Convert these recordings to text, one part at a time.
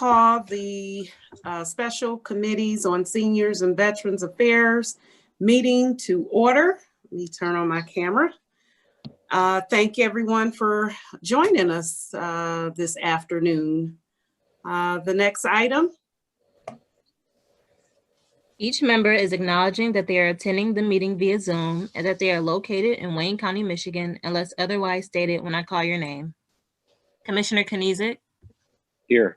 call the Special Committees on Seniors and Veterans Affairs meeting to order. Let me turn on my camera. Thank everyone for joining us this afternoon. The next item. Each member is acknowledging that they are attending the meeting via Zoom and that they are located in Wayne County, Michigan, unless otherwise stated when I call your name. Commissioner Kniezek. Here.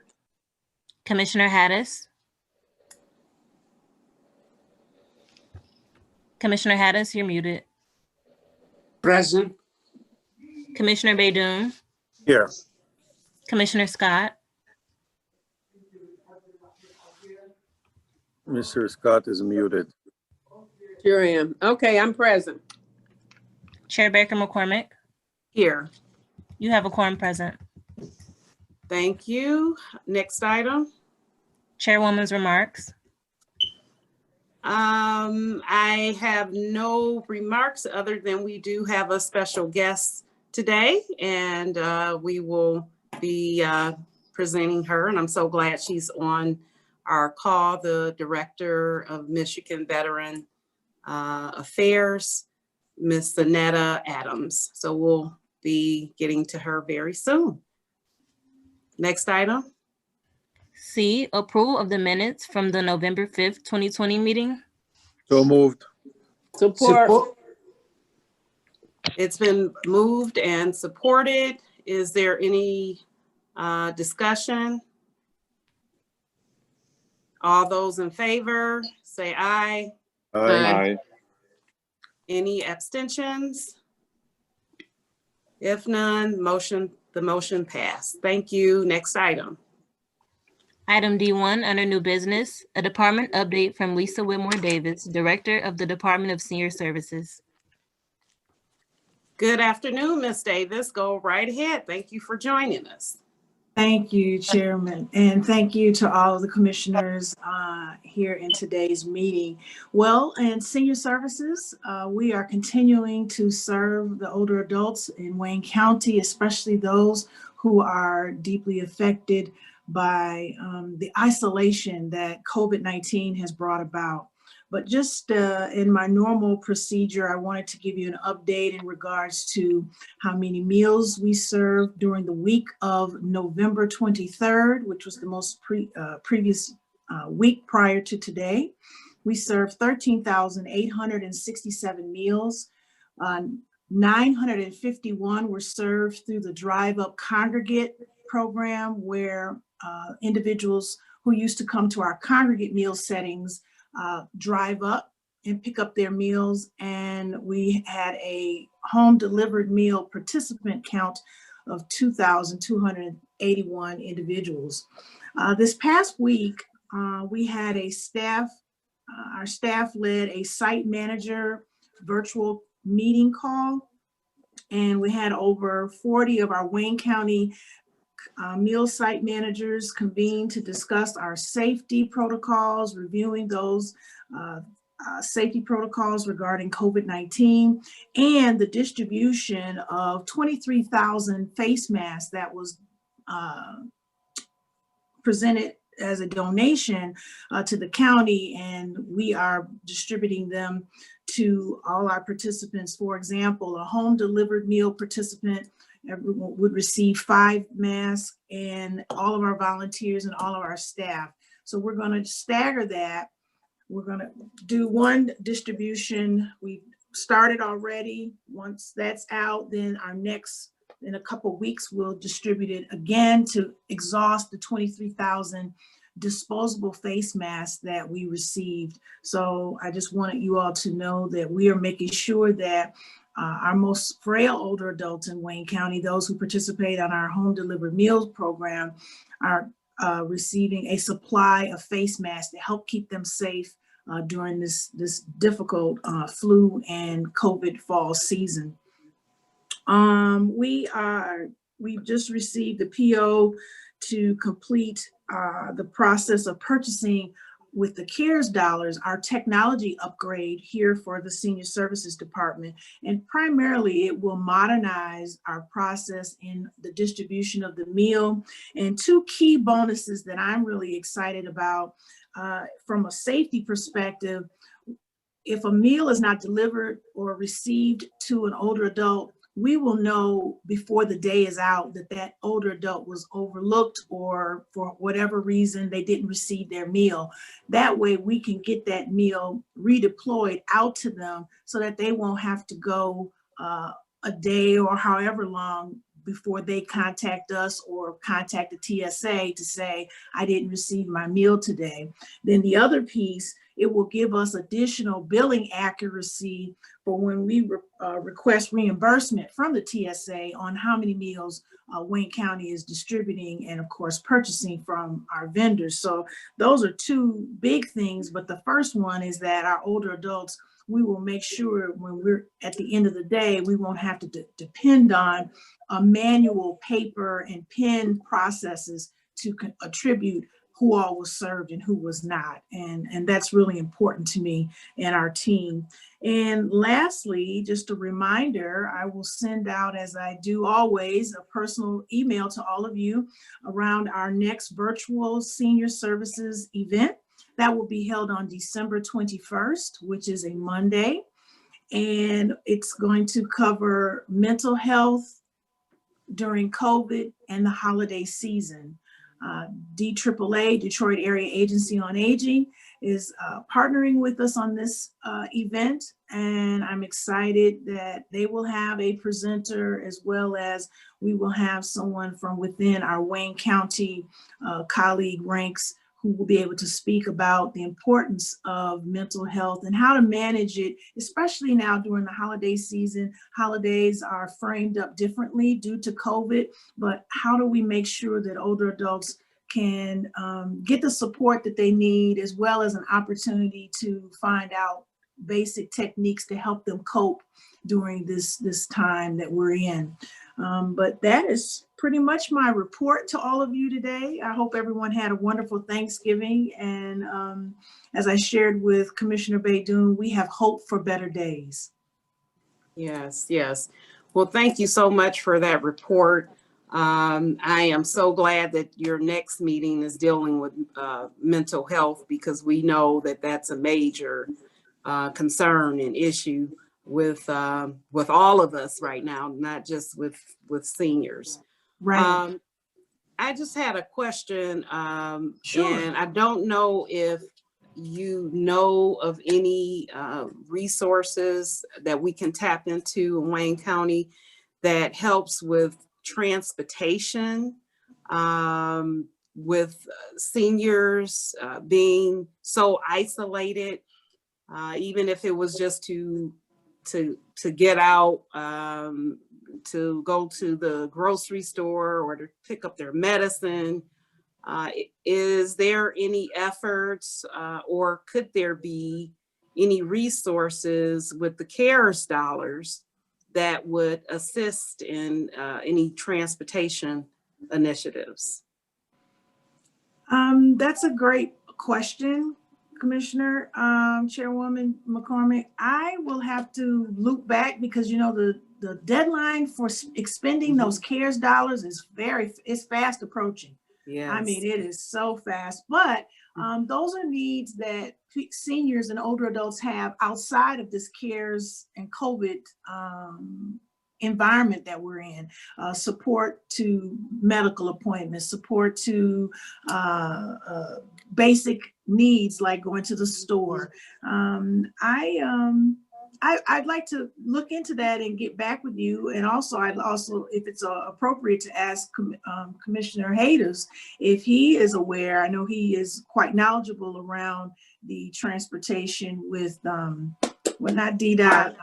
Commissioner Haddis. Commissioner Haddis, you're muted. Present. Commissioner Baydoun. Here. Commissioner Scott. Mr. Scott is muted. Sure am. Okay, I'm present. Chair Baker McCormick. Here. You have a quorum present. Thank you. Next item. Chairwoman's remarks. I have no remarks other than we do have a special guest today, and we will be presenting her, and I'm so glad she's on our call, the Director of Michigan Veteran Affairs, Ms. Annetta Adams. So we'll be getting to her very soon. Next item. C, approval of the minutes from the November 5th, 2020 meeting. So moved. Support. It's been moved and supported. Is there any discussion? All those in favor, say aye. Aye. Any abstentions? If none, the motion passed. Thank you. Next item. Item D1 under new business, a department update from Lisa Whitmore Davis, Director of the Department of Senior Services. Good afternoon, Ms. Davis. Go right ahead. Thank you for joining us. Thank you, Chairman, and thank you to all of the commissioners here in today's meeting. Well, in senior services, we are continuing to serve the older adults in Wayne County, especially those who are deeply affected by the isolation that COVID-19 has brought about. But just in my normal procedure, I wanted to give you an update in regards to how many meals we served during the week of November 23rd, which was the most previous week prior to today. We served 13,867 meals. 951 were served through the Drive Up Congregate program, where individuals who used to come to our congregate meal settings drive up and pick up their meals. And we had a home delivered meal participant count of 2,281 individuals. This past week, we had a staff, our staff led a site manager virtual meeting call, and we had over 40 of our Wayne County meal site managers convened to discuss our safety protocols, reviewing those safety protocols regarding COVID-19 and the distribution of 23,000 face masks that was presented as a donation to the county, and we are distributing them to all our participants. For example, a home delivered meal participant would receive 5 masks, and all of our volunteers and all of our staff. So we're going to stagger that. We're going to do one distribution. We started already. Once that's out, then our next, in a couple of weeks, we'll distribute it again to exhaust the 23,000 disposable face masks that we received. So I just wanted you all to know that we are making sure that our most frail older adults in Wayne County, those who participate on our home delivered meals program, are receiving a supply of face masks to help keep them safe during this difficult flu and COVID fall season. We just received the PO to complete the process of purchasing with the CARES dollars, our technology upgrade here for the Senior Services Department. And primarily it will modernize our process in the distribution of the meal. And two key bonuses that I'm really excited about from a safety perspective: if a meal is not delivered or received to an older adult, we will know before the day is out that that older adult was overlooked, or for whatever reason, they didn't receive their meal. That way we can get that meal redeployed out to them so that they won't have to go a day or however long before they contact us or contact the TSA to say, I didn't receive my meal today. Then the other piece, it will give us additional billing accuracy for when we request reimbursement from the TSA on how many meals Wayne County is distributing and of course purchasing from our vendors. So those are two big things, but the first one is that our older adults, we will make sure when we're at the end of the day, we won't have to depend on manual paper and pen processes to attribute who all was served and who was not. And that's really important to me and our team. And lastly, just a reminder, I will send out, as I do always, a personal email to all of you around our next virtual senior services event. That will be held on December 21st, which is a Monday. And it's going to cover mental health during COVID and the holiday season. DAAA, Detroit Area Agency on Aging, is partnering with us on this event, and I'm excited that they will have a presenter, as well as we will have someone from within our Wayne County colleague ranks who will be able to speak about the importance of mental health and how to manage it, especially now during the holiday season. Holidays are framed up differently due to COVID, but how do we make sure that older adults can get the support that they need, as well as an opportunity to find out basic techniques to help them cope during this time that we're in. But that is pretty much my report to all of you today. I hope everyone had a wonderful Thanksgiving. And as I shared with Commissioner Baidoon, we have hope for better days. Yes, yes. Well, thank you so much for that report. I am so glad that your next meeting is dealing with mental health, because we know that that's a major concern and issue with all of us right now, not just with seniors. Right. I just had a question, Sure. and I don't know if you know of any resources that we can tap into in Wayne County that helps with transportation, with seniors being so isolated, even if it was just to get out, to go to the grocery store or to pick up their medicine. Is there any efforts or could there be any resources with the CARES dollars that would assist in any transportation initiatives? That's a great question, Commissioner, Chairwoman McCormick. I will have to loop back because, you know, the deadline for expending those CARES dollars is fast approaching. Yes. I mean, it is so fast, but those are needs that seniors and older adults have outside of this CARES and COVID environment that we're in. Support to medical appointments, support to basic needs like going to the store. I'd like to look into that and get back with you. And also, I'd also, if it's appropriate, to ask Commissioner Hayes if he is aware. I know he is quite knowledgeable around the transportation with, well, not DDOT,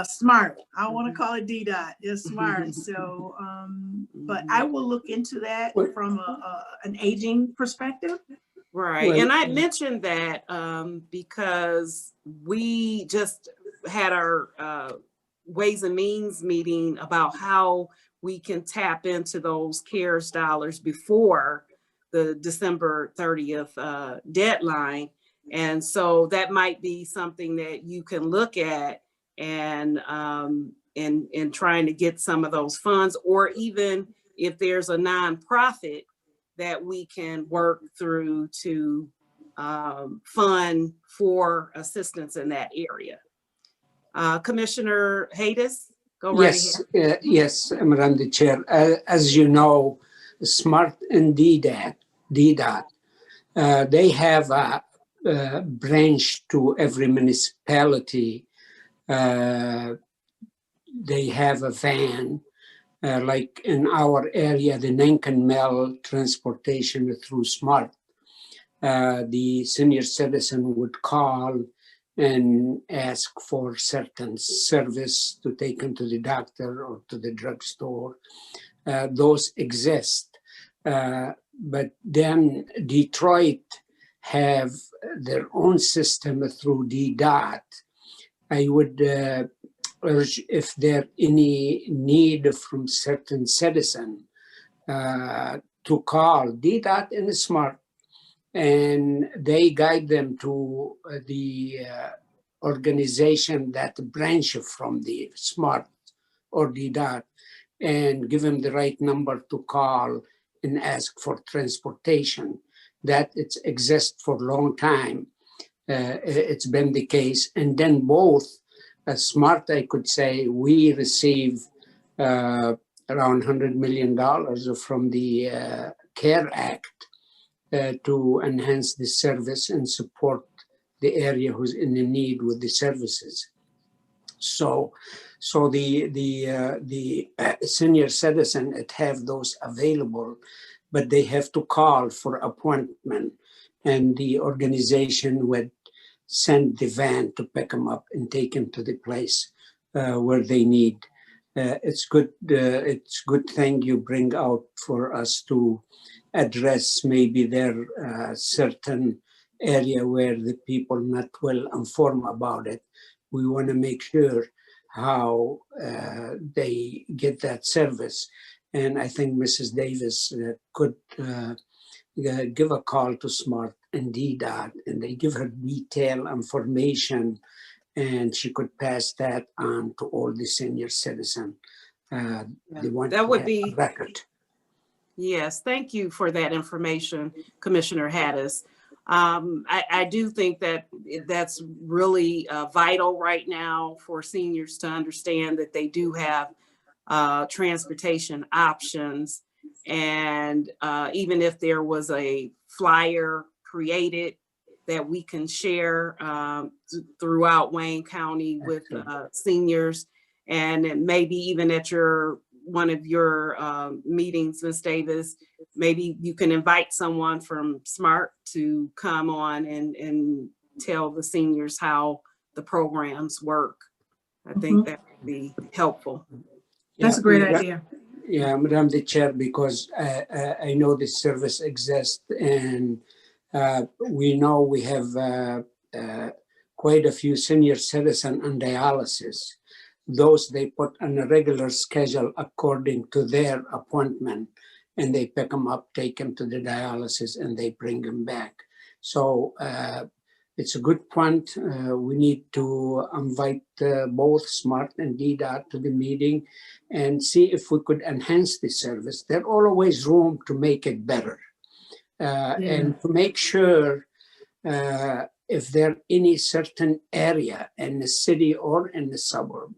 SMART. I don't want to call it DDOT, it's SMART. So, but I will look into that from an aging perspective. Right. And I mentioned that because we just had our Ways and Means meeting about how we can tap into those CARES dollars before the December 30th deadline. And so that might be something that you can look at and in trying to get some of those funds, or even if there's a nonprofit that we can work through to fund for assistance in that area. Commissioner Haydes, go right Yes, ahead. yes, Madam the Chair. As you know, SMART and DDOT, they have a branch to every municipality. They have a van, like in our area, the Nankin Mill transportation through SMART. The senior citizen would call and ask for certain service to take them to the doctor or to the drugstore. Those exist. But then Detroit have their own system through DDOT. I would urge, if there any need from certain citizen, to call DDOT and SMART, and they guide them to the organization that branch from the SMART or DDOT, and give them the right number to call and ask for transportation. That it exists for a long time. It's been the case. And then both SMART, I could say, we receive around $100 million from the CARE Act to enhance the service and support the area who's in the need with the services. So the senior citizen it have those available, but they have to call for appointment, and the organization would send the van to pick them up and take them to the place where they need. It's good. It's good thing you bring out for us to address maybe their certain area where the people not well informed about it. We want to make sure how they get that service. And I think Mrs. Davis could give a call to SMART and DDOT, and they give her detailed information, and she could pass that on to all the senior citizens. They want That to would have be a record. Yes, thank you for that information, Commissioner Hattis. I do think that that's really vital right now for seniors to understand that they do have transportation options. And even if there was a flyer created that we can share throughout Wayne County with seniors, and maybe even at one of your meetings, Ms. Davis, maybe you can invite someone from SMART to come on and tell the seniors how the programs work. I think that would be helpful. That's a great idea. Yeah, Madam the Chair, because I know this service exists, and we know we have quite a few senior citizens on dialysis. Those they put on a regular schedule according to their appointment, and they pick them up, take them to the dialysis, and they bring them back. So it's a good point. We need to invite both SMART and DDOT to the meeting and see if we could enhance the service. There's always room to make it better, and to make sure if there any certain area in the city or in the suburb,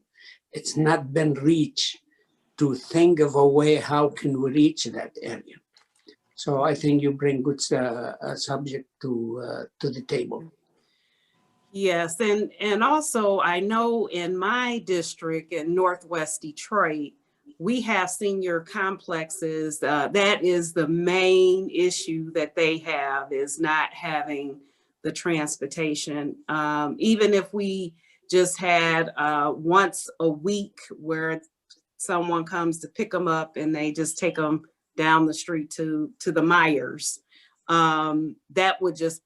it's not been reached, to think of a way how can we reach that area. So I think you bring good subject to the table. Yes, and also I know in my district in Northwest Detroit, we have senior complexes. That is the main issue that they have, is not having the transportation. Even if we just had once a week where someone comes to pick them up and they just take them down the street to the Myers, that would just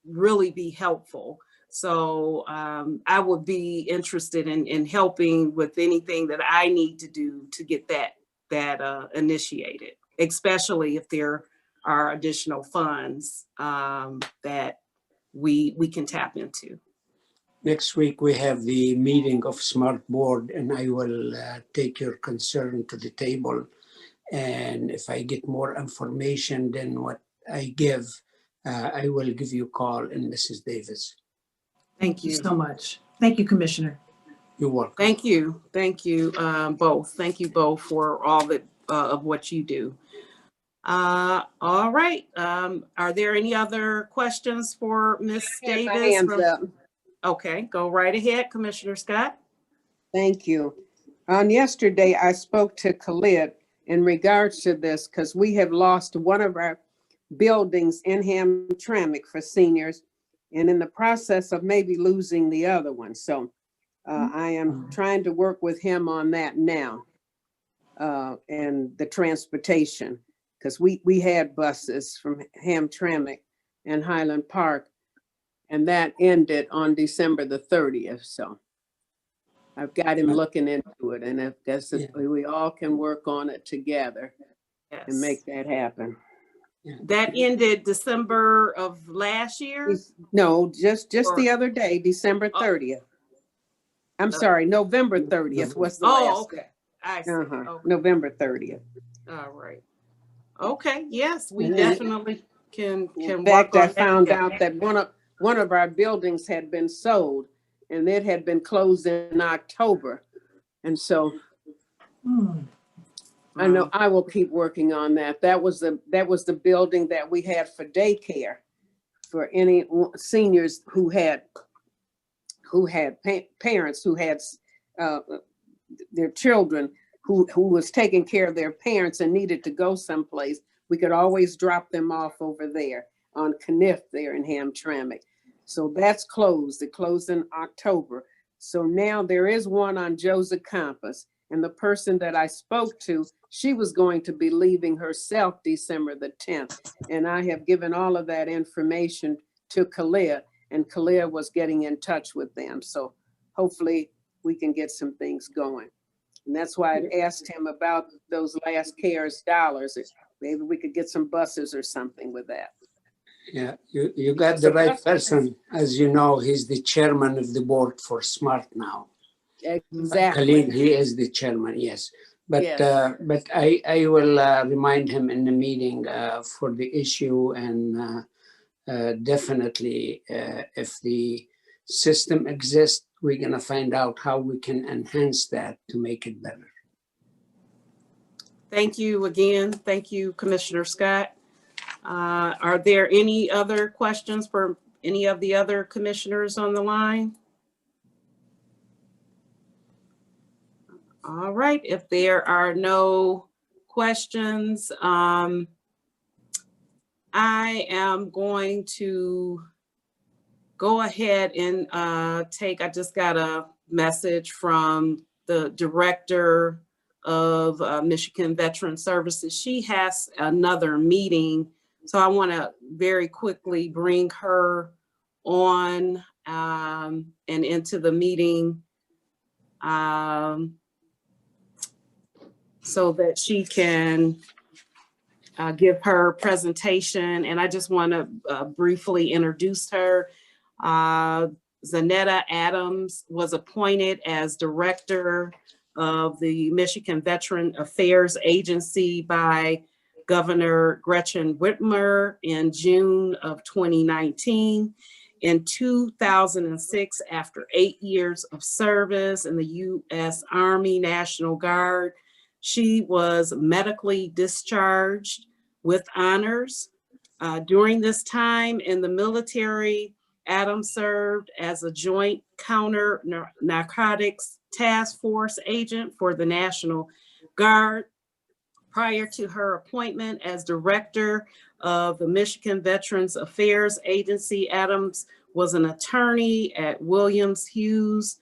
really be helpful. So I would be interested in helping with anything that I need to do to get that initiated, especially if they're are additional funds that we can tap into. Next week, we have the meeting of Smart Board, and I will take your concern to the table. And if I get more information than what I give, I will give you a call, and Mrs. Davis. Thank you. so much. Thank you, Commissioner. You're welcome. Thank you. Thank you both. Thank you both for all that of what you do. All right. Are there any other questions for Ms. Davis? Hands up. Okay, go right ahead, Commissioner Scott. Thank you. On yesterday, I spoke to Khalid in regards to this because we have lost one of our buildings in Hamtramck for seniors and in the process of maybe losing the other one. So I am trying to work with him on that now and the transportation, because we had buses from Hamtramck and Highland Park, and that ended on December the 30th. So I've got him looking into it, and if that's we all can work on it together and make that happen. That ended December of last year? No, just the other day, December 30th. I'm sorry, November 30th was the last. Oh, okay. I see. Okay. November 30th. All right. Okay, yes, we And then- definitely can In work fact, on I that found together. out that one of our buildings had been sold and it had been closed in October. And so I know I will keep working on that. That was the building that we had for daycare for any seniors who had parents who had their children who was taking care of their parents and needed to go someplace. We could always drop them off over there on Kniff there in Hamtramck. So that's closed. It closed in October. So now there is one on Joseph Campus. And the person that I spoke to, she was going to be leaving herself December the 10th. And I have given all of that information to Khalid, and Khalid was getting in touch with them. So hopefully we can get some things going. And that's why I asked him about those last CARES dollars. Maybe we could get some buses or something with that. Yeah, you got the right person. As you know, he's the chairman of the board for SMART now. Exactly. Khalid, he is the chairman, yes. But Yes. but I will remind him in the meeting for the issue, and definitely if the system exists, we're gonna find out how we can enhance that to make it better. Thank you again. Thank you, Commissioner Scott. Are there any other questions for any of the other commissioners on the line? All right, if there are no questions, I am going to go ahead and I just got a message from the director of Michigan Veteran Services. She has another meeting, so I want to very quickly bring her on and into the meeting so that she can give her presentation. And I just want to briefly introduce her. Zanetta Adams was appointed as director of the Michigan Veteran Affairs Agency by Governor Gretchen Whitmer in June of 2019. In 2006, after 8 years of service in the U.S. Army National Guard, she was medically discharged with honors. During this time in the military, Adams served as a joint counter narcotics task force agent for the National Guard. Prior to her appointment as director of the Michigan Veterans Affairs Agency, Adams was an attorney at Williams Hughes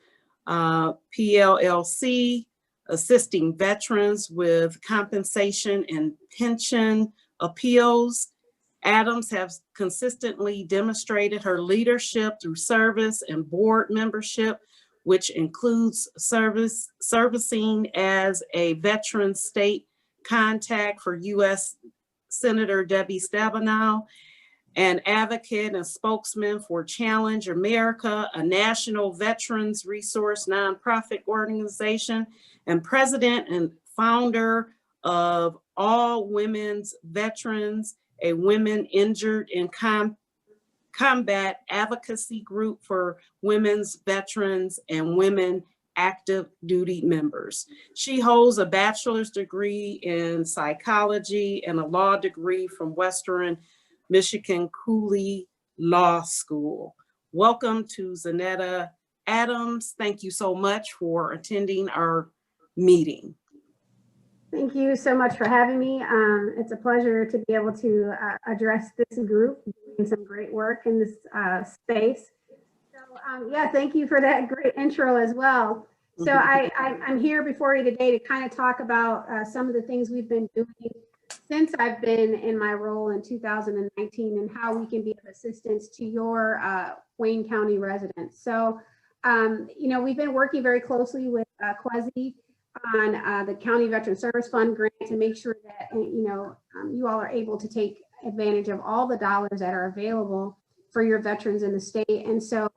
PLLC, assisting veterans with compensation and pension appeals. Adams has consistently demonstrated her leadership through service and board membership, which includes servicing as a veteran state contact for U.S. Senator Debbie Stabenow, an advocate and spokesman for Challenge America, a national veterans resource nonprofit organization, and president and founder of All Women's Veterans, a women injured in combat advocacy group for women's veterans and women active duty members. She holds a bachelor's degree in psychology and a law degree from Western Michigan Cooley Law School. Welcome to Zanetta Adams. Thank you so much for attending our meeting. Thank you so much for having me. It's a pleasure to be able to address this group, doing some great work in this space. So yeah, thank you for that great intro as well. So I'm here before you today to kind of talk about some of the things we've been doing since I've been in my role in 2019 and how we can be of assistance to your Wayne County residents. So, you know, we've been working very closely with Quasi on the County Veteran Service Fund grant to make sure that, you know, you all are able to take advantage of all the dollars that are available for your veterans in the state. And so,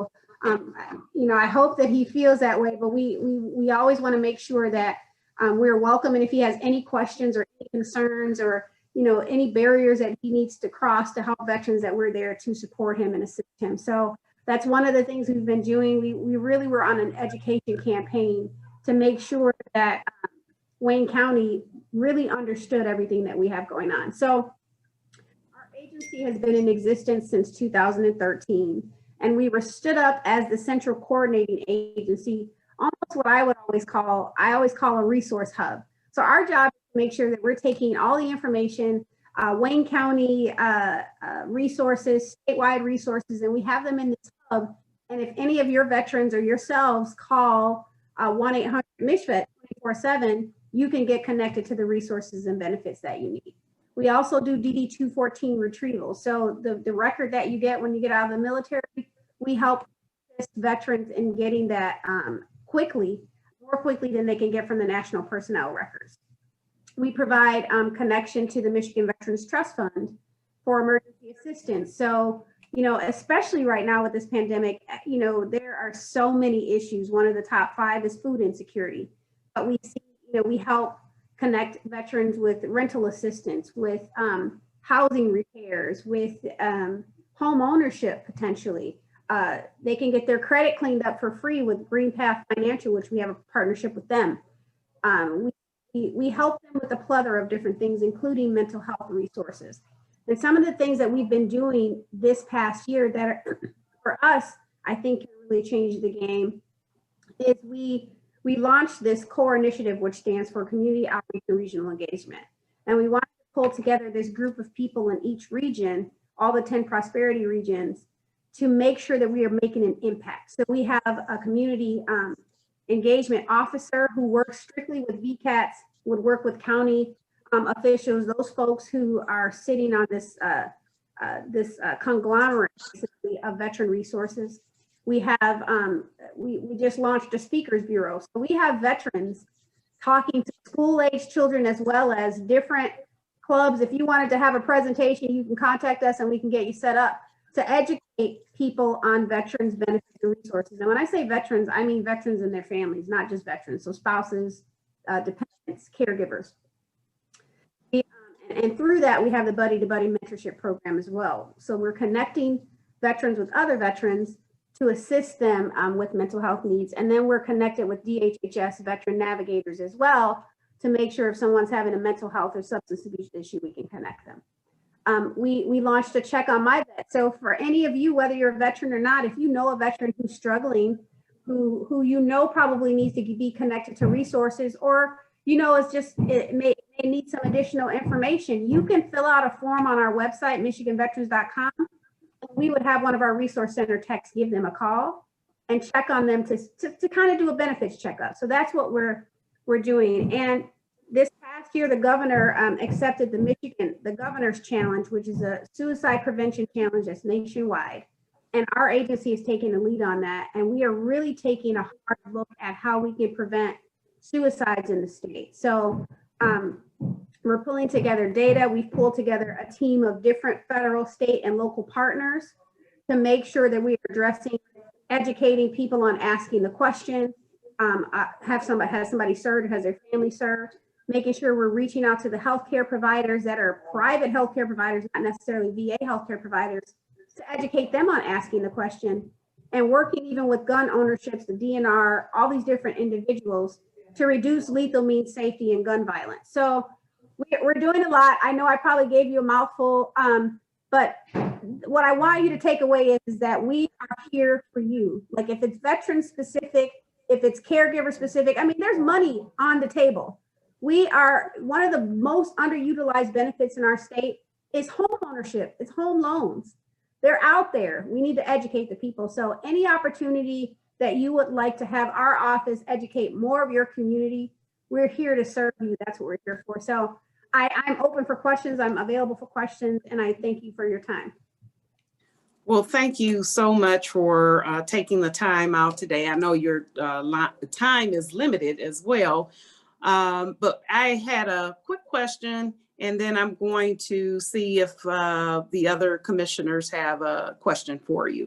you know, I hope that he feels that way, but we always want to make sure that we're welcome. And if he has any questions or any concerns or, you know, any barriers that he needs to cross to help veterans, that we're there to support him and assist him. So that's one of the things we've been doing. We really were on an education campaign to make sure that Wayne County really understood everything that we have going on. So our agency has been in existence since 2013, and we were stood up as the central coordinating agency, almost what I always call a resource hub. So our job is to make sure that we're taking all the information, Wayne County resources, statewide resources, and we have them in this hub. And if any of your veterans or yourselves call 1-800-MISHVET 24/7, you can get connected to the resources and benefits that you need. We also do DD-214 retrieval. So the record that you get when you get out of the military, we help assist veterans in getting that more quickly than they can get from the National Personnel Records. We provide connection to the Michigan Veterans Trust Fund for emergency assistance. So, you know, especially right now with this pandemic, you know, there are so many issues. One of the top 5 is food insecurity. But we see, you know, we help connect veterans with rental assistance, with housing repairs, with home ownership potentially. They can get their credit cleaned up for free with Green Path Financial, which we have a partnership with them. We help them with a plethora of different things, including mental health resources. And some of the things that we've been doing this past year that are, for us, I think can really change the game, is we launched this core initiative, which stands for Community Outreach and Regional Engagement. And we wanted to pull together this group of people in each region, all the 10 prosperity regions, to make sure that we are making an impact. So we have a community engagement officer who works strictly with VCATs, would work with county officials, those folks who are sitting on this conglomerate of veteran resources. We have, we just launched a speakers bureau. So we have veterans talking to school-age children as well as different clubs. If you wanted to have a presentation, you can contact us and we can get you set up to educate people on veterans benefits and resources. And when I say veterans, I mean veterans and their families, not just veterans. So spouses, dependents, caregivers. And through that, we have the buddy-to-buddy mentorship program as well. So we're connecting veterans with other veterans to assist them with mental health needs. And then we're connected with DHHS veteran navigators as well to make sure if someone's having a mental health or substance abuse issue, we can connect them. We launched a Check on My Vet. So for any of you, whether you're a veteran or not, if you know a veteran who's struggling, who you know probably needs to be connected to resources, or you know it may need some additional information, you can fill out a form on our website, michiganveterans.com. We would have one of our resource center techs give them a call and check on them to kind of do a benefits checkup. So that's what we're doing. And this past year, the governor accepted the Governor's Challenge, which is a suicide prevention challenge that's nationwide. And our agency is taking the lead on that. And we are really taking a hard look at how we can prevent suicides in the state. So We're pulling together data. We've pulled together a team of different federal, state, and local partners to make sure that we are addressing, educating people on asking the question. Has somebody served, has their family served, making sure we're reaching out to the healthcare providers that are private healthcare providers, not necessarily VA healthcare providers, to educate them on asking the question, and working even with gun ownerships, the DNR, all these different individuals to reduce lethal means safety and gun violence. So we're doing a lot. I know I probably gave you a mouthful, but what I want you to take away is that we are here for you. Like if it's veteran specific, if it's caregiver specific, I mean, there's money on the table. We are, one of the most underutilized benefits in our state is home ownership. It's home loans. They're out there. We need to educate the people. So any opportunity that you would like to have our office educate more of your community, we're here to serve you. That's what we're here for. So I'm open for questions. I'm available for questions, and I thank you for your time. Well, thank you so much for taking the time out today. I know your time is limited as well, but I had a quick question, and then I'm going to see if the other commissioners have a question for you.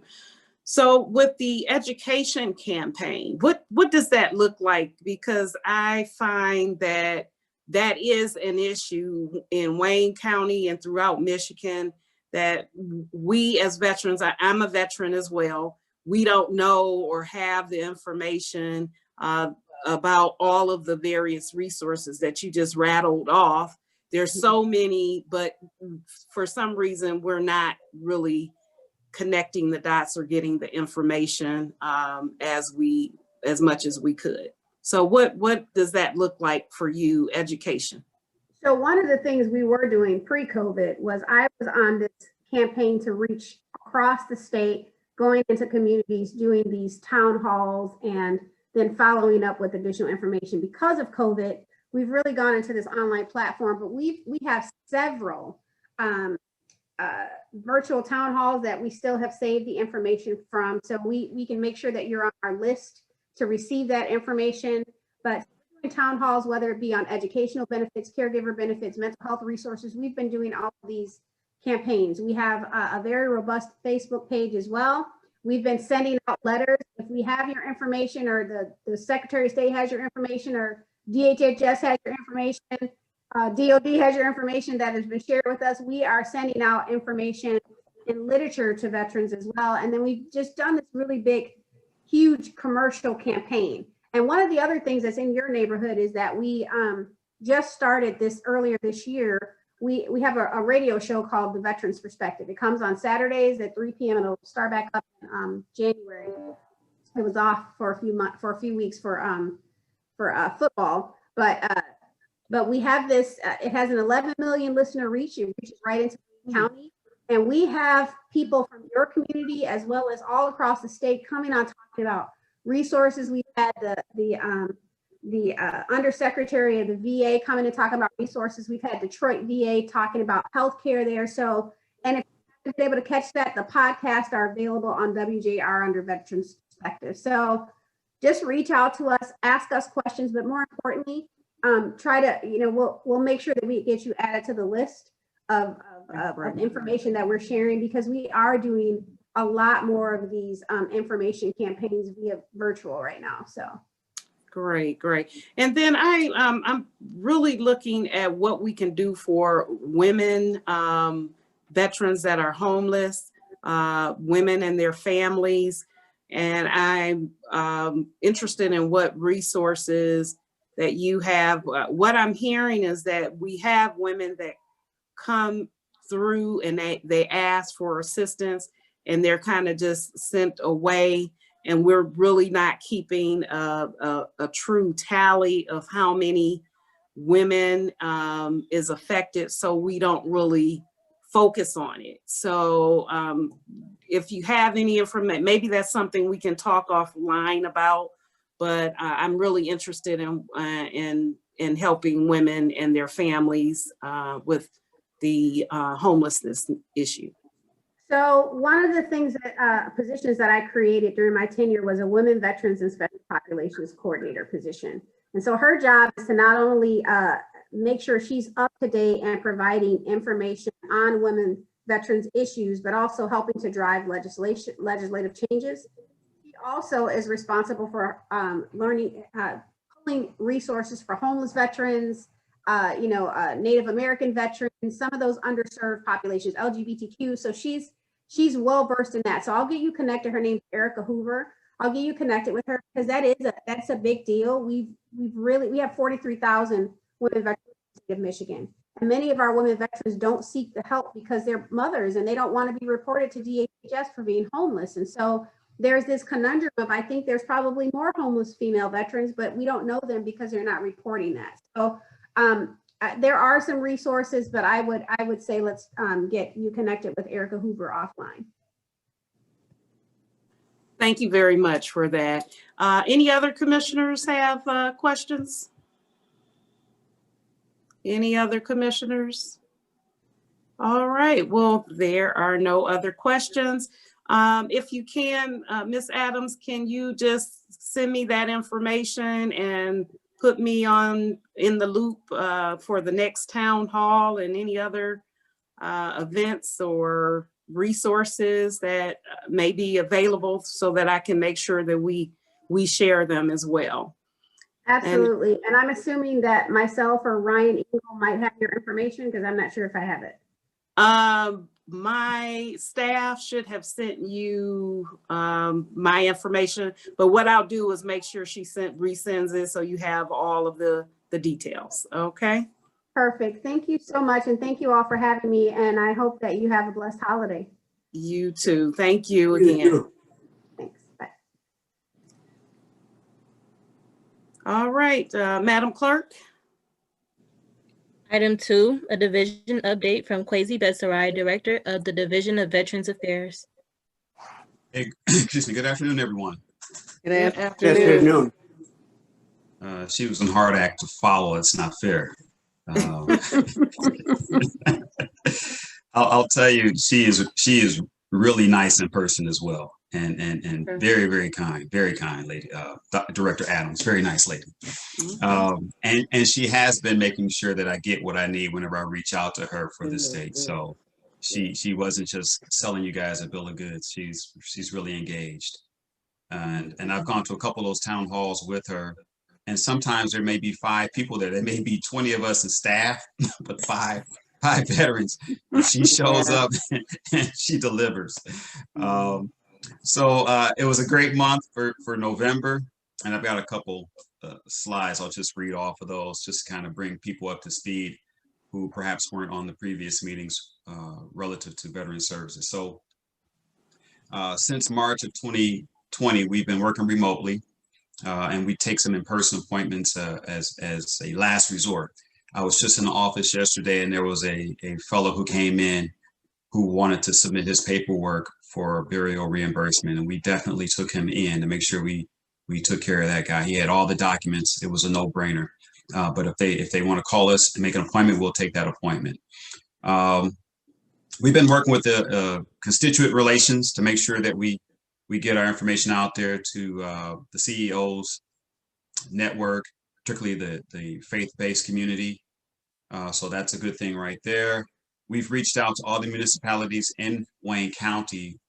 So with the education campaign, what does that look like? Because I find that that is an issue in Wayne County and throughout Michigan, that we as veterans, I'm a veteran as well, we don't know or have the information about all of the various resources that you just rattled off. There's so many, but for some reason, we're not really connecting the dots or getting the information as much as we could. So what does that look like for you, education? So one of the things we were doing pre-COVID was I was on this campaign to reach across the state, going into communities, doing these town halls, and then following up with additional information. Because of COVID, we've really gone into this online platform, but we have several virtual town halls that we still have saved the information from. So we can make sure that you're on our list to receive that information. But town halls, whether it be on educational benefits, caregiver benefits, mental health resources, we've been doing all of these campaigns. We have a very robust Facebook page as well. We've been sending out letters. If we have your information, or the Secretary of State has your information, or DHHS has your information, DOD has your information that has been shared with us, we are sending out information and literature to veterans as well. And then we've just done this really big, huge commercial campaign. And one of the other things that's in your neighborhood is that we just started this earlier this year. We have a radio show called The Veterans Perspective. It comes on Saturdays at 3 p.m. and it'll start back up in January. It was off for a few weeks for football, but we have this. It has an 11 million listener reach. It reaches right into the county, and we have people from your community as well as all across the state coming on talking about resources. We've had the undersecretary of the VA coming and talking about resources. We've had Detroit VA talking about healthcare there. So, and if you're able to catch that, the podcasts are available on WJR under Veterans Perspective. So just reach out to us, ask us questions, but more importantly, try to, we'll make sure that we get you added to the list of information that we're sharing, because we are doing a lot more of these information campaigns via virtual right now. So great. And then I'm really looking at what we can do for women, veterans that are homeless, women and their families. And I'm interested in what resources that you have. What I'm hearing is that we have women that come through and they ask for assistance, and they're kind of just sent away, and we're really not keeping a true tally of how many women is affected, so we don't really focus on it. So if you have any information, maybe that's something we can talk offline about, but I'm really interested in helping women and their families with the homelessness issue. So one of the things that positions that I created during my tenure was a Women, Veterans, and Special Populations Coordinator position. And so her job is to not only make sure she's up to date and providing information on women veterans issues, but also helping to drive legislative changes. She also is responsible for pulling resources for homeless veterans, Native American veterans, some of those underserved populations, LGBTQ. So she's well versed in that. So I'll get you connected. Her name's Erica Hoover. I'll get you connected with her because that's a big deal. We have 43,000 women veterans in the state of Michigan. And many of our women veterans don't seek the help because they're mothers and they don't want to be reported to DHS for being homeless. And so there's this conundrum of, I think there's probably more homeless female veterans, but we don't know them because they're not reporting that. So there are some resources, but I would say let's get you connected with Erica Hoover offline. Thank you very much for that. Any other commissioners have questions? Any other commissioners? All right, well, there are no other questions. If you can, Ms. Adams, can you just send me that information and put me in the loop for the next town hall and any other events or resources that may be available so that I can make sure that we share them as well. Absolutely. And I'm assuming that myself or Ryan Engel might have your information because I'm not sure if I have it. My staff should have sent you my information, but what I'll do is make sure she resends it so you have all of the details. Okay. Perfect. Thank you so much. And thank you all for having me. And I hope that you have a blessed holiday. You too. Thank you again. Thanks. Bye. All right, Madam Clerk. Item 2, a division update from Kwesi Betsarai, Director of the Division of Veterans Affairs. Hey, excuse me. Good afternoon, everyone. Good Afternoon. She was in hard act to follow. It's not fair. I'll tell you, she is really nice in person as well, and very, very kind lady. Director Adams, very nice lady. And she has been making sure that I get what I need whenever I reach out to her for the state. So she wasn't just selling you guys a bill of goods. She's really engaged, and I've gone to a couple of those town halls with her. And sometimes there may be 5 people there. There may be 20 of us in staff, but five veterans. She shows up and she delivers. So it was a great month for November. And I've got a couple slides. I'll just read off of those, just kind of bring people up to speed who perhaps weren't on the previous meetings relative to veteran services. So since March of 2020, we've been working remotely. And we take some in-person appointments as a last resort. I was just in the office yesterday and there was a fellow who came in who wanted to submit his paperwork for burial reimbursement. And we definitely took him in to make sure we took care of that guy. He had all the documents. It was a no-brainer. But if they want to call us and make an appointment, we'll take that appointment. We've been working with the constituent relations to make sure that we get our information out there to the CEOs network, particularly the faith-based community. So that's a good thing right there. We've reached out to all the municipalities in Wayne County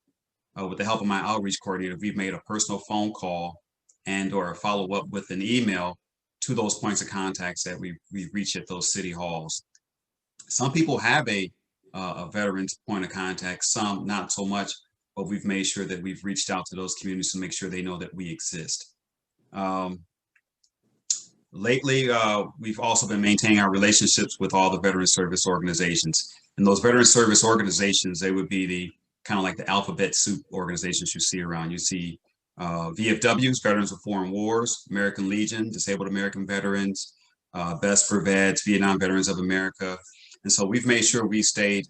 with the help of my outreach coordinator. We've made a personal phone call and or a follow-up with an email to those points of contacts that we reach at those city halls. Some people have a veterans point of contact, some not so much, but we've made sure that we've reached out to those communities to make sure they know that we exist. Lately, we've also been maintaining our relationships with all the veteran service organizations. And those veteran service organizations, they would be the kind of like the alphabet soup organizations you see around. You see VFWs, Veterans of Foreign Wars, American Legion, Disabled American Veterans, Best for Vets, Vietnam Veterans of America. And so we've made sure we stayed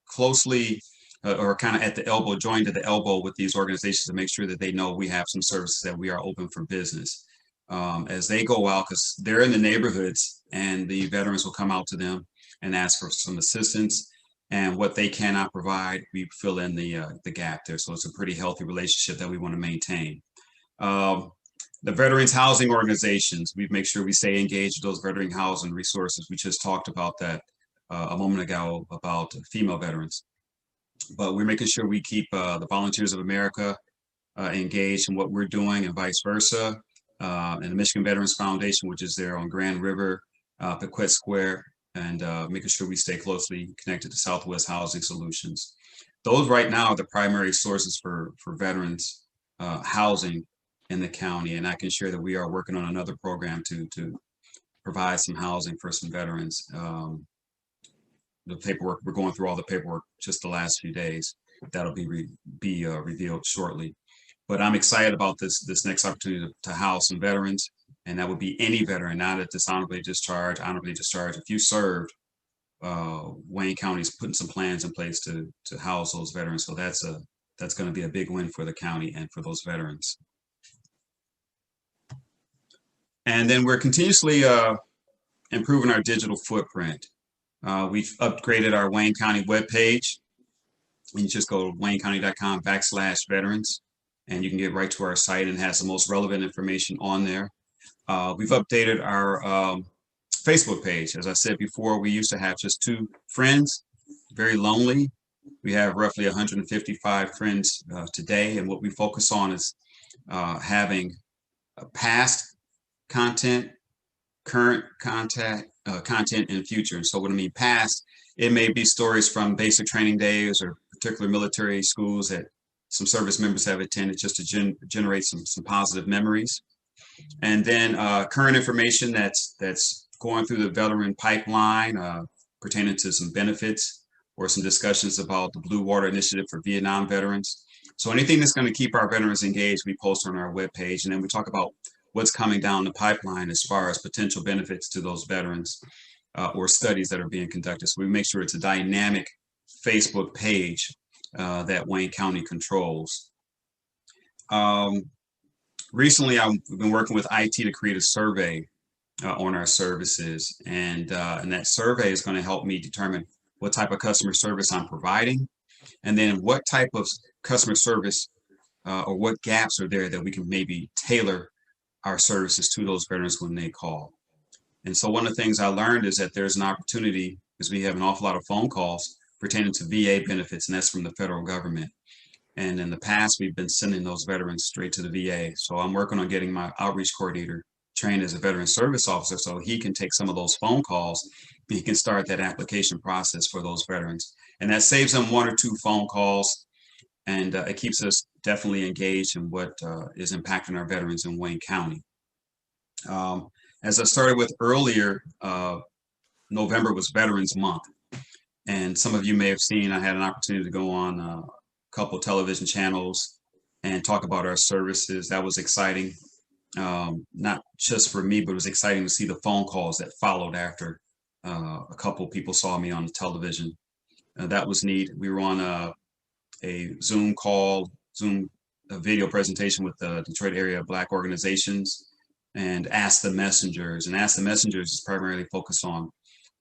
closely or kind of at the elbow, joined at the elbow with these organizations to make sure that they know we have some services, that we are open for business. As they go out, because they're in the neighborhoods and the veterans will come out to them and ask for some assistance, and what they cannot provide, we fill in the gap there. So it's a pretty healthy relationship that we want to maintain. The veterans housing organizations, we make sure we stay engaged with those veteran housing resources. We just talked about that a moment ago about female veterans. But we're making sure we keep the Volunteers of America engaged in what we're doing and vice versa. And the Michigan Veterans Foundation, which is there on Grand River, Pequot Square, and making sure we stay closely connected to Southwest Housing Solutions. Those right now are the primary sources for veterans housing in the county. And I can share that we are working on another program to provide some housing for some veterans. The paperwork, we're going through all the paperwork just the last few days. That'll be revealed shortly. But I'm excited about this next opportunity to house some veterans, and that would be any veteran, not a dishonorably discharged, honorably discharged. If you served, Wayne County's putting some plans in place to house those veterans. So that's going to be a big win for the county and for those veterans. And then we're continuously improving our digital footprint. We've upgraded our Wayne County webpage. You just go to waynecounty.com/veterans, and you can get right to our site, and it has the most relevant information on there. We've updated our Facebook page. As I said before, we used to have just 2 friends, very lonely. We have roughly 155 friends today, and what we focus on is having past content, current content, and future. And so what I mean past, it may be stories from basic training days or particular military schools that some service members have attended, just to generate some positive memories. And then current information that's going through the veteran pipeline pertaining to some benefits or some discussions about the Blue Water Initiative for Vietnam veterans. So anything that's going to keep our veterans engaged, we post on our webpage. And then we talk about what's coming down the pipeline as far as potential benefits to those veterans or studies that are being conducted. So we make sure it's a dynamic Facebook page that Wayne County controls. Recently, I've been working with IT to create a survey on our services, and that survey is going to help me determine what type of customer service I'm providing, and then what type of customer service or what gaps are there that we can maybe tailor our services to those veterans when they call. And so one of the things I learned is that there's an opportunity, because we have an awful lot of phone calls pertaining to VA benefits, and that's from the federal government. And in the past, we've been sending those veterans straight to the VA. So I'm working on getting my outreach coordinator trained as a veteran service officer so he can take some of those phone calls. He can start that application process for those veterans. And that saves them 1 or 2 phone calls. And it keeps us definitely engaged in what is impacting our veterans in Wayne County. As I started with earlier, November was Veterans Month. And some of you may have seen, I had an opportunity to go on a couple television channels and talk about our services. That was exciting, not just for me, but it was exciting to see the phone calls that followed after a couple people saw me on the television. That was neat. We were on a Zoom video presentation with the Detroit area Black organizations and Ask the Messengers. And Ask the Messengers is primarily focused on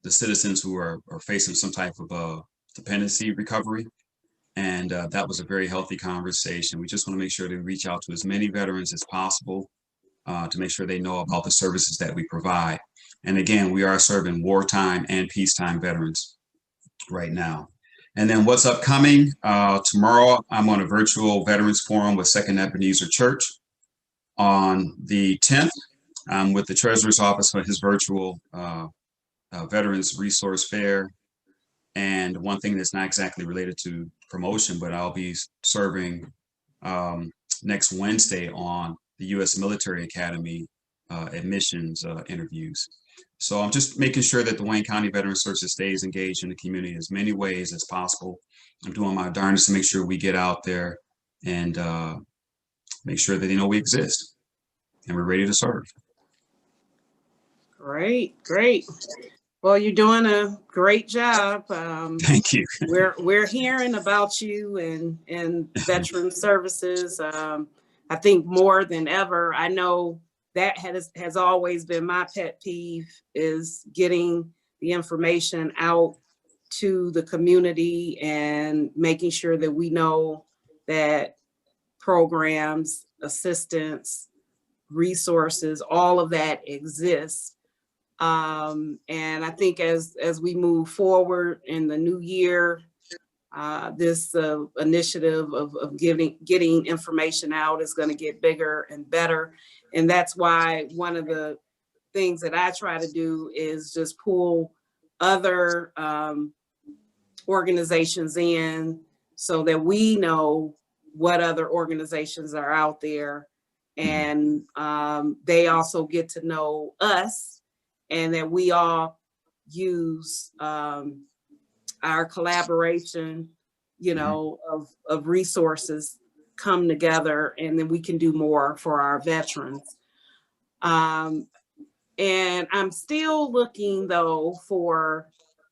the citizens who are facing some type of dependency recovery. And that was a very healthy conversation. We just want to make sure to reach out to as many veterans as possible to make sure they know about the services that we provide. And again, we are serving wartime and peacetime veterans right now. And then what's upcoming? Tomorrow, I'm on a virtual veterans forum with Second Ebenezer Church. On the 10th, I'm with the Treasurer's Office for his virtual Veterans Resource Fair. And one thing that's not exactly related to promotion, but I'll be serving next Wednesday on the U.S. Military Academy admissions interviews. So I'm just making sure that the Wayne County Veteran Services stays engaged in the community in as many ways as possible. I'm doing my darndest to make sure we get out there and make sure that they know we exist and we're ready to serve. Great, great. Well, you're doing a great job. Thank you. We're hearing about you and veteran services. I think more than ever. I know that has always been my pet peeve, is getting the information out to the community and making sure that we know that programs, assistance, resources, all of that exists. And I think as we move forward in the new year, this initiative of getting information out is going to get bigger and better. And that's why one of the things that I try to do is just pull other organizations in so that we know what other organizations are out there, and they also get to know us, and that we all use our collaboration, you know, of resources come together, and then we can do more for our veterans. And I'm still looking though for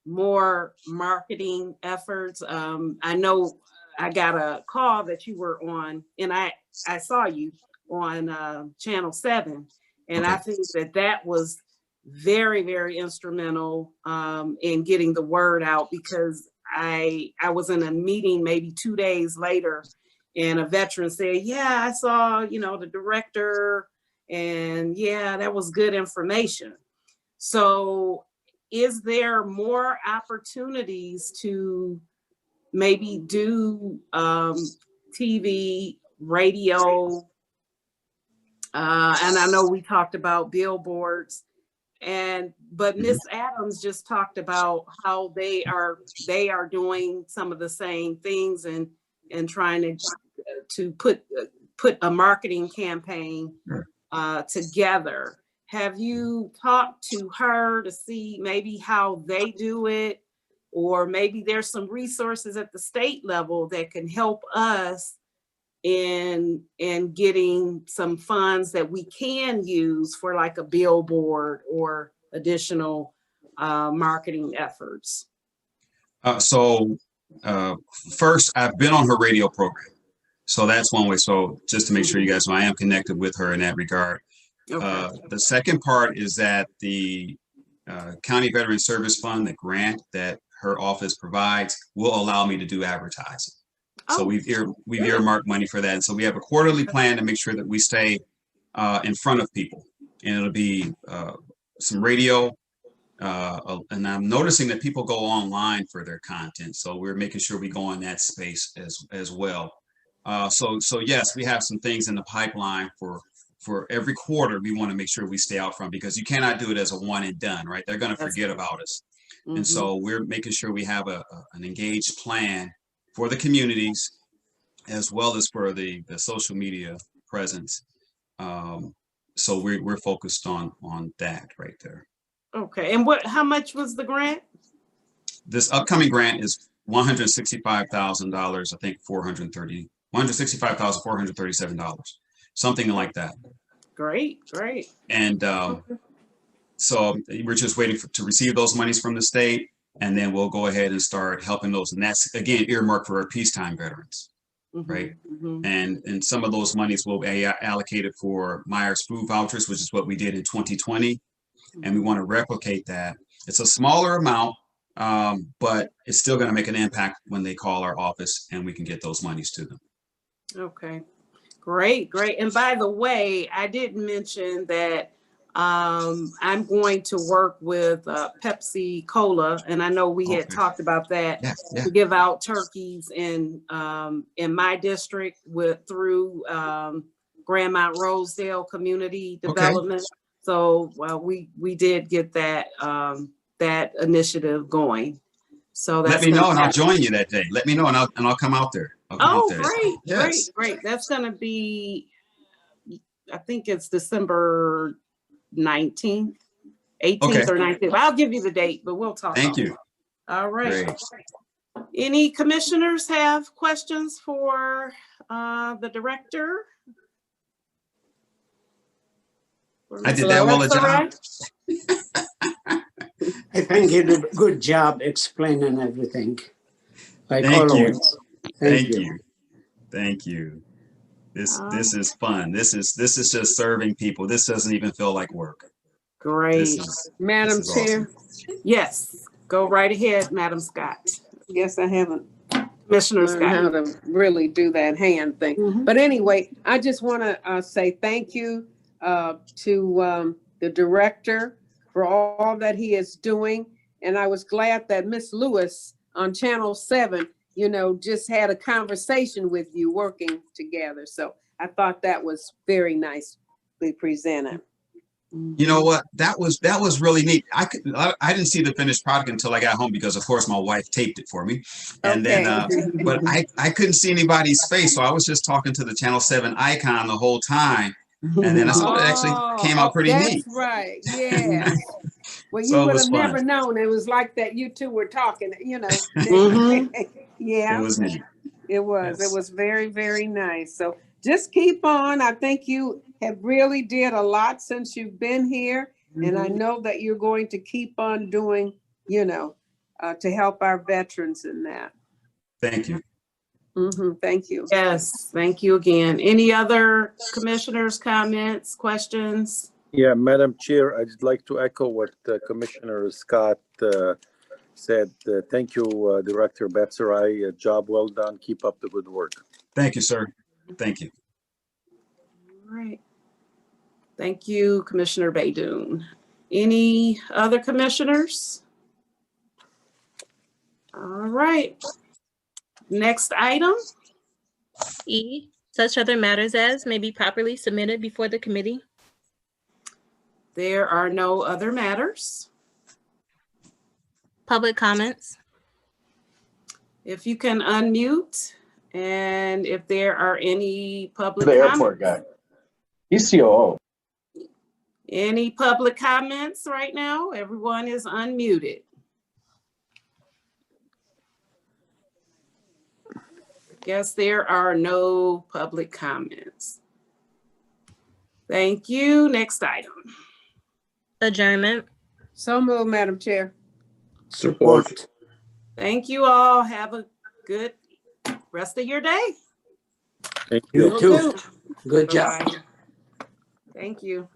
more marketing efforts. I know I got a call that you were on, and I saw you on Channel 7, and I think that was very, very instrumental in getting the word out, because I was in a meeting maybe 2 days later, and a veteran said, yeah, I saw, you know, the director, and yeah, that was good information. So is there more opportunities to maybe do TV, radio? And I know we talked about billboards, but Ms. Adams just talked about how they are doing some of the same things and trying to put a marketing campaign together. Have you talked to her to see maybe how they do it, or maybe there's some resources at the state level that can help us in getting some funds that we can use for like a billboard or additional marketing efforts? First, I've been on her radio program. So that's one way. So just to make sure you guys know, I am connected with her in that regard. Okay. The second part is that the County Veteran Service Fund, the grant that her office provides, will allow me to do advertising. So we've earmarked money for that. And so we have a quarterly plan to make sure that we stay in front of people. And it'll be some radio. And I'm noticing that people go online for their content. So we're making sure we go in that space as well. So yes, we have some things in the pipeline for every quarter. We want to make sure we stay out front, because you cannot do it as a one and done, right? They're going to forget about us. And so we're making sure we have an engaged plan for the communities, as well as for the social media presence. So we're focused on that right there. Okay. And how much was the grant? This upcoming grant is $165,000. I think $165,437, something like that. Great. And so we're just waiting to receive those monies from the state, and then we'll go ahead and start helping those. And that's, again, earmarked for our peacetime veterans, right? And some of those monies will be allocated for Myers food vouchers, which is what we did in 2020. And we want to replicate that. It's a smaller amount, but it's still going to make an impact when they call our office and we can get those monies to them. Okay, great. And by the way, I didn't mention that I'm going to work with Pepsi Cola, and I know we had talked about that, to give out turkeys in my district through Grandmont Rosedale Community Development. So we did get that initiative going. So that's, let me know and I'll join you that day. Let me know and I'll come out there. Great. That's going to be, I think it's December 19th, 18th or 19th. I'll give you the date, but we'll talk. Thank you. All right. Great. Any commissioners have questions for the director? I did that well, John. I think you did a good job explaining everything. Like always. Thank you. This is fun. This is just serving people. This doesn't even feel like work. Great. Madam Chair. Awesome. Yes, go right ahead, Madam Scott. Yes, I haven't Commissioner learned how to really do that hand thing. But anyway, I just want to say thank you to the director for all that he is doing. And I was glad that Miss Lewis on Channel 7, you know, just had a conversation with you working together. So I thought that was very nicely presented. You know what? That was really neat. I didn't see the finished product until I got home because, of course, my wife taped it for me. And then, but I couldn't see anybody's face, so I was just talking to the Channel 7 icon the whole time. And then I saw it actually came out pretty neat. That's right. Yeah. Well, you So it would was have fun. never known. It was like that. You two were talking, you know. Yeah. It was neat. It was. Yes. It was very, very nice. So just keep on. I think you have really did a lot since you've been here. And I know that you're going to keep on doing, you know, to help our veterans in that. Thank you. Thank you. Yes, thank you again. Any other commissioners, comments, questions? Yeah, Madam Chair, I'd like to echo what Commissioner Scott said. Thank you, Director Betsarai. Job well done. Keep up the good work. Thank you, sir. Thank you. All right. Thank you, Commissioner Baydoun. Any other commissioners? All right. Next item. E, such other matters as may be properly submitted before the committee. There are no other matters. Public comments. If you can unmute, and if there are any public The airport comments. guy. He's COO. Any public comments right now? Everyone is unmuted. Guess there are no public comments. Thank you. Next item. Adjournment. So moved, Madam Chair. Support. Thank you all. Have a good rest of your day. Thank you. You too. Good job. Bye-bye. Thank you.